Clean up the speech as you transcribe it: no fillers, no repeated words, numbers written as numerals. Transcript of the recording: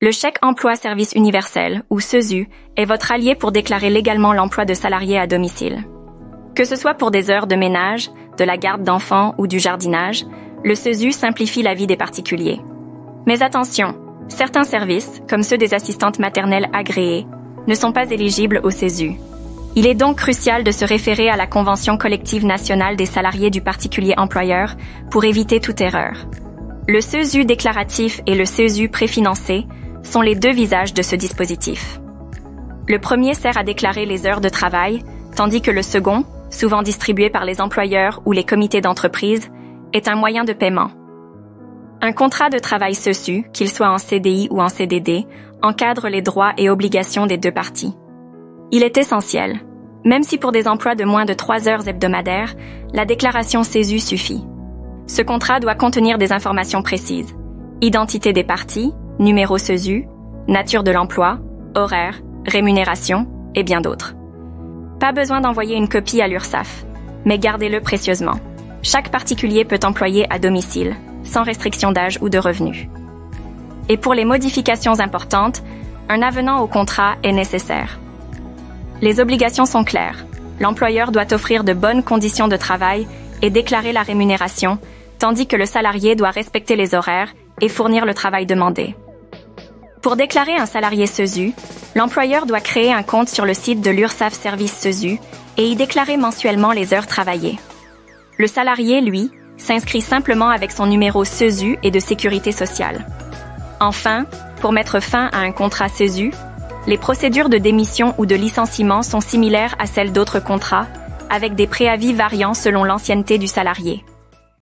Le chèque emploi-service universel, ou CESU, est votre allié pour déclarer légalement l'emploi de salariés à domicile. Que ce soit pour des heures de ménage, de la garde d'enfants ou du jardinage, le CESU simplifie la vie des particuliers. Mais attention, certains services, comme ceux des assistantes maternelles agréées, ne sont pas éligibles au CESU. Il est donc crucial de se référer à la Convention collective nationale des salariés du particulier employeur pour éviter toute erreur. Le CESU déclaratif et le CESU préfinancé sont les deux visages de ce dispositif. Le premier sert à déclarer les heures de travail, tandis que le second, souvent distribué par les employeurs ou les comités d'entreprise, est un moyen de paiement. Un contrat de travail CESU, qu'il soit en CDI ou en CDD, encadre les droits et obligations des deux parties. Il est essentiel, même si pour des emplois de moins de 3 heures hebdomadaires, la déclaration CESU suffit. Ce contrat doit contenir des informations précises: identité des parties, numéro CESU, nature de l'emploi, horaire, rémunération et bien d'autres. Pas besoin d'envoyer une copie à l'URSSAF, mais gardez-le précieusement. Chaque particulier peut employer à domicile, sans restriction d'âge ou de revenus. Et pour les modifications importantes, un avenant au contrat est nécessaire. Les obligations sont claires. L'employeur doit offrir de bonnes conditions de travail et déclarer la rémunération, tandis que le salarié doit respecter les horaires et fournir le travail demandé. Pour déclarer un salarié CESU, l'employeur doit créer un compte sur le site de l'URSSAF Service CESU et y déclarer mensuellement les heures travaillées. Le salarié, lui, s'inscrit simplement avec son numéro CESU et de sécurité sociale. Enfin, pour mettre fin à un contrat CESU, les procédures de démission ou de licenciement sont similaires à celles d'autres contrats, avec des préavis variant selon l'ancienneté du salarié.